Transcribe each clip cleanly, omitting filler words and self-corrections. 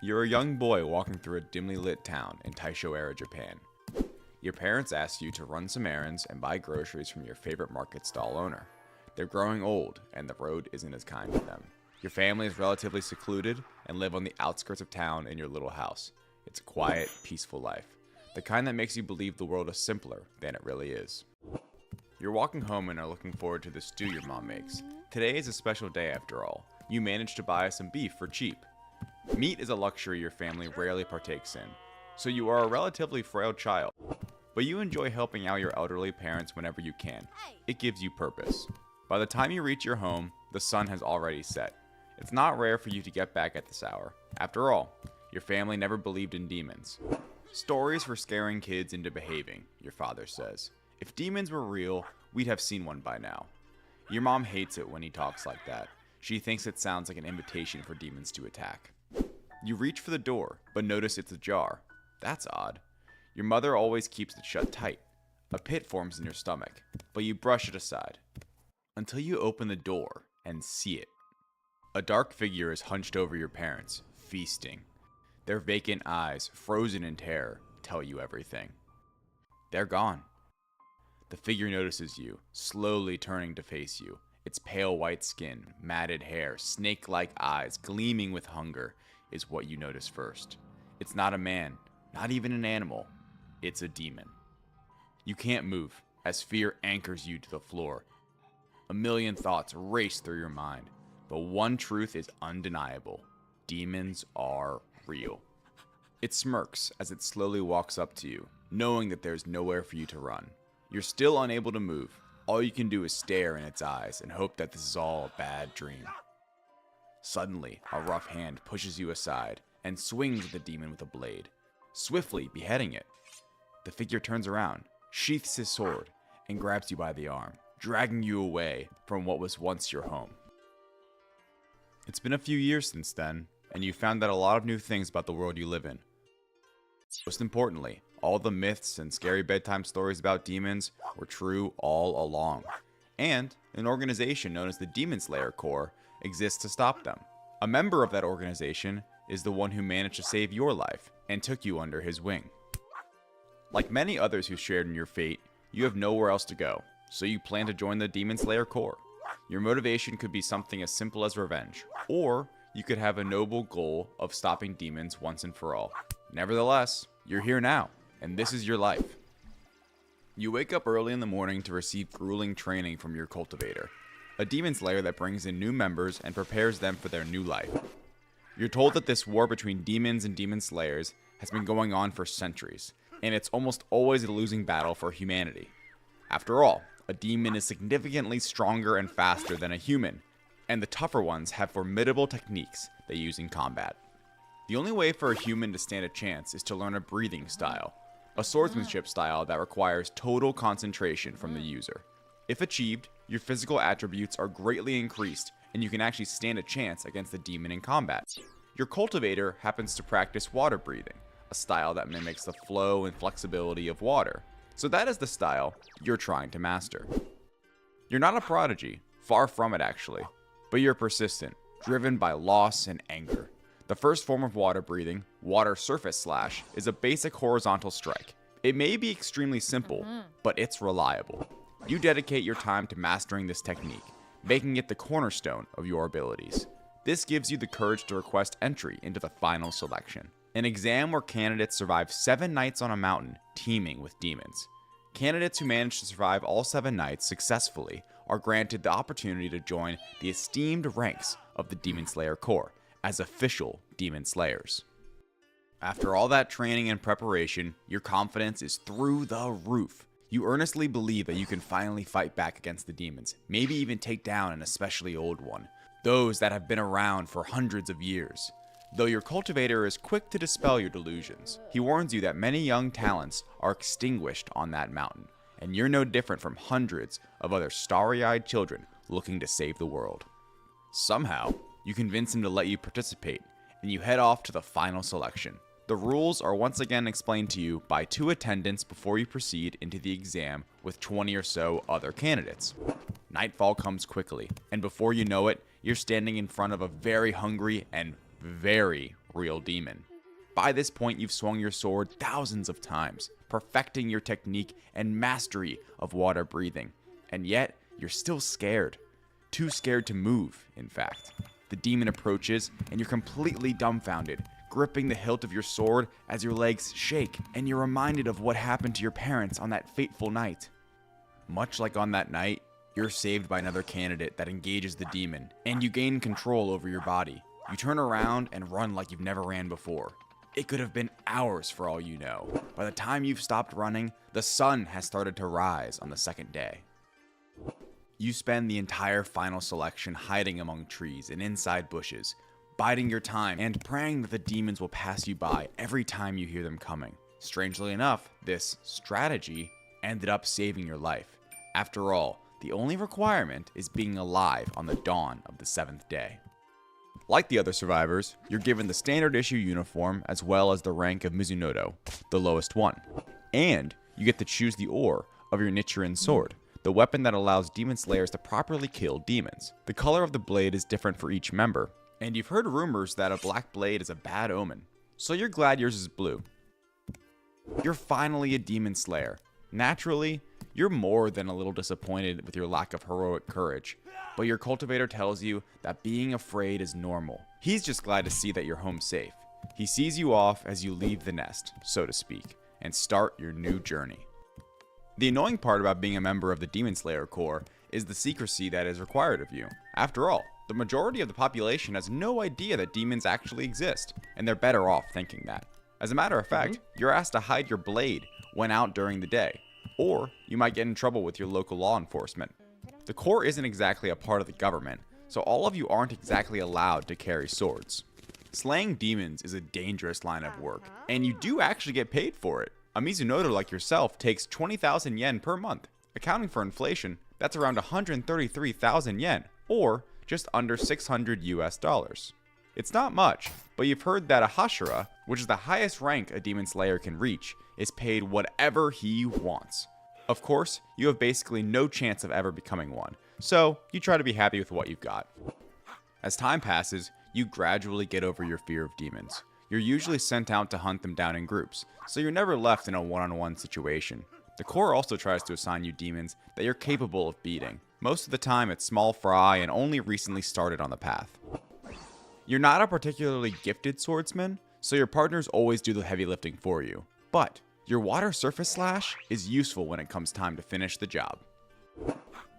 You're a young boy walking through a dimly lit town in Taisho-era, Japan. Your parents ask you to run some errands and buy groceries from your favorite market stall owner. They're growing old, and the road isn't as kind to them. Your family is relatively secluded and live on the outskirts of town in your little house. It's a quiet, peaceful life, the kind that makes you believe the world is simpler than it really is. You're walking home and are looking forward to the stew your mom makes. Today is a special day after all. You managed to buy some beef for cheap. Meat is a luxury your family rarely partakes in, so you are a relatively frail child. But you enjoy helping out your elderly parents whenever you can. It gives you purpose. By the time you reach your home, the sun has already set. It's not rare for you to get back at this hour. After all, your family never believed in demons. Stories for scaring kids into behaving, your father says. If demons were real, we'd have seen one by now. Your mom hates it when he talks like that. She thinks it sounds like an invitation for demons to attack. You reach for the door, but notice it's ajar. That's odd. Your mother always keeps it shut tight. A pit forms in your stomach, but you brush it aside. Until you open the door and see it. A dark figure is hunched over your parents, feasting. Their vacant eyes, frozen in terror, tell you everything. They're gone. The figure notices you, slowly turning to face you. Its pale white skin, matted hair, snake-like eyes, gleaming with hunger, is what you notice first. It's not a man, not even an animal. It's a demon. You can't move, as fear anchors you to the floor. A million thoughts race through your mind, but one truth is undeniable. Demons are real. It smirks as it slowly walks up to you, knowing that there's nowhere for you to run. You're still unable to move. All you can do is stare in its eyes and hope that this is all a bad dream. Suddenly, a rough hand pushes you aside and swings at the demon with a blade, swiftly beheading it. The figure turns around, sheaths his sword, and grabs you by the arm, dragging you away from what was once your home. It's been a few years since then, and you found out a lot of new things about the world you live in. Most importantly, all the myths and scary bedtime stories about demons were true all along. And an organization known as the Demon Slayer Corps exists to stop them. A member of that organization is the one who managed to save your life and took you under his wing. Like many others who shared in your fate, you have nowhere else to go, so you plan to join the Demon Slayer Corps. Your motivation could be something as simple as revenge, or you could have a noble goal of stopping demons once and for all. Nevertheless, you're here now, and this is your life. You wake up early in the morning to receive grueling training from your cultivator, a demon slayer that brings in new members and prepares them for their new life. You're told that this war between demons and demon slayers has been going on for centuries, and it's almost always a losing battle for humanity. After all, a demon is significantly stronger and faster than a human, and the tougher ones have formidable techniques they use in combat. The only way for a human to stand a chance is to learn a breathing style, a swordsmanship style that requires total concentration from the user. If achieved, your physical attributes are greatly increased, and you can actually stand a chance against the demon in combat. Your cultivator happens to practice water breathing, a style that mimics the flow and flexibility of water. So that is the style you're trying to master. You're not a prodigy, far from it actually, but you're persistent, driven by loss and anger. The first form of water breathing, water surface slash, is a basic horizontal strike. It may be extremely simple, but it's reliable. You dedicate your time to mastering this technique, making it the cornerstone of your abilities. This gives you the courage to request entry into the final selection, an exam where candidates survive 7 nights on a mountain teeming with demons. Candidates who manage to survive all 7 nights successfully are granted the opportunity to join the esteemed ranks of the Demon Slayer Corps as official Demon Slayers. After all that training and preparation, your confidence is through the roof. You earnestly believe that you can finally fight back against the demons, maybe even take down an especially old one, those that have been around for hundreds of years. Though your cultivator is quick to dispel your delusions, he warns you that many young talents are extinguished on that mountain, and you're no different from hundreds of other starry-eyed children looking to save the world. Somehow, you convince him to let you participate, and you head off to the final selection. The rules are once again explained to you by 2 attendants before you proceed into the exam with 20 or so other candidates. Nightfall comes quickly, and before you know it, you're standing in front of a very hungry and very real demon. By this point, you've swung your sword thousands of times, perfecting your technique and mastery of water breathing. And yet, you're still scared. Too scared to move, in fact. The demon approaches, and you're completely dumbfounded, gripping the hilt of your sword as your legs shake, and you're reminded of what happened to your parents on that fateful night. Much like on that night, you're saved by another candidate that engages the demon, and you gain control over your body. You turn around and run like you've never ran before. It could have been hours for all you know. By the time you've stopped running, the sun has started to rise on the second day. You spend the entire final selection hiding among trees and inside bushes, biding your time and praying that the demons will pass you by every time you hear them coming. Strangely enough, this strategy ended up saving your life. After all, the only requirement is being alive on the dawn of the 7th day. Like the other survivors, you're given the standard issue uniform as well as the rank of Mizunoto, the lowest one. And you get to choose the ore of your Nichiren sword, the weapon that allows demon slayers to properly kill demons. The color of the blade is different for each member, and you've heard rumors that a black blade is a bad omen, so you're glad yours is blue. You're finally a demon slayer. Naturally, you're more than a little disappointed with your lack of heroic courage, but your cultivator tells you that being afraid is normal. He's just glad to see that you're home safe. He sees you off as you leave the nest, so to speak, and start your new journey. The annoying part about being a member of the Demon Slayer Corps is the secrecy that is required of you. After all, the majority of the population has no idea that demons actually exist, and they're better off thinking that. As a matter of fact, you're asked to hide your blade when out during the day, or you might get in trouble with your local law enforcement. The Corps isn't exactly a part of the government, so all of you aren't exactly allowed to carry swords. Slaying demons is a dangerous line of work, and you do actually get paid for it. A Mizunoto like yourself takes 20,000 yen per month. Accounting for inflation, that's around 133,000 yen, or just under $600 US. It's not much, but you've heard that a hashira, which is the highest rank a demon slayer can reach, is paid whatever he wants. Of course, you have basically no chance of ever becoming one, so you try to be happy with what you've got. As time passes, you gradually get over your fear of demons. You're usually sent out to hunt them down in groups, so you're never left in a one-on-one situation. The Corps also tries to assign you demons that you're capable of beating. Most of the time it's small fry and only recently started on the path. You're not a particularly gifted swordsman, so your partners always do the heavy lifting for you. But your water surface slash is useful when it comes time to finish the job.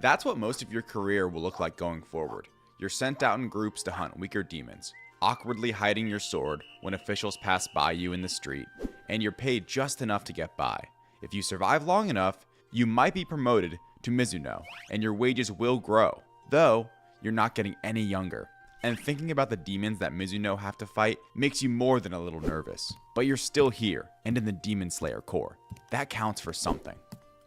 That's what most of your career will look like going forward. You're sent out in groups to hunt weaker demons, awkwardly hiding your sword when officials pass by you in the street, and you're paid just enough to get by. If you survive long enough, you might be promoted to Mizuno, and your wages will grow, though you're not getting any younger. And thinking about the demons that Mizuno have to fight makes you more than a little nervous. But you're still here, and in the Demon Slayer Corps. That counts for something.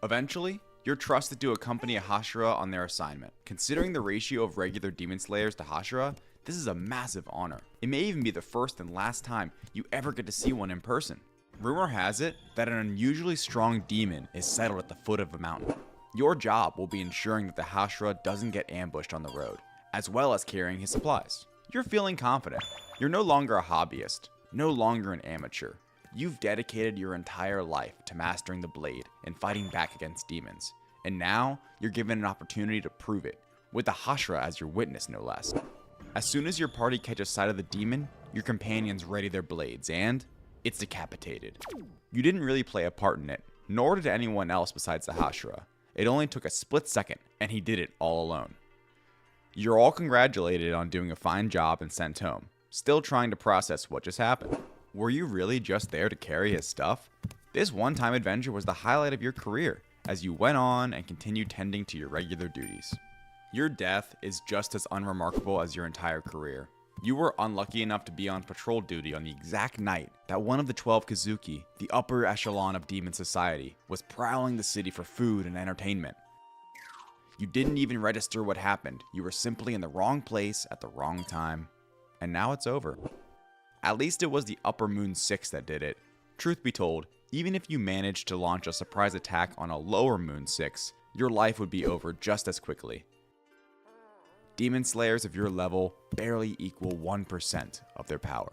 Eventually, you're trusted to accompany a hashira on their assignment. Considering the ratio of regular demon slayers to hashira, this is a massive honor. It may even be the first and last time you ever get to see one in person. Rumor has it that an unusually strong demon is settled at the foot of a mountain. Your job will be ensuring that the hashira doesn't get ambushed on the road, as well as carrying his supplies. You're feeling confident. You're no longer a hobbyist, no longer an amateur. You've dedicated your entire life to mastering the blade and fighting back against demons. And now, you're given an opportunity to prove it, with the hashira as your witness no less. As soon as your party catches sight of the demon, your companions ready their blades and it's decapitated. You didn't really play a part in it, nor did anyone else besides the hashira. It only took a split second, and he did it all alone. You're all congratulated on doing a fine job and sent home, still trying to process what just happened. Were you really just there to carry his stuff? This one-time adventure was the highlight of your career, as you went on and continued tending to your regular duties. Your death is just as unremarkable as your entire career. You were unlucky enough to be on patrol duty on the exact night that one of the 12 Kazuki, the upper echelon of demon society, was prowling the city for food and entertainment. You didn't even register what happened. You were simply in the wrong place at the wrong time. And now it's over. At least it was the Upper Moon 6 that did it. Truth be told, even if you managed to launch a surprise attack on a Lower Moon 6, your life would be over just as quickly. Demon Slayers of your level barely equal 1% of their power.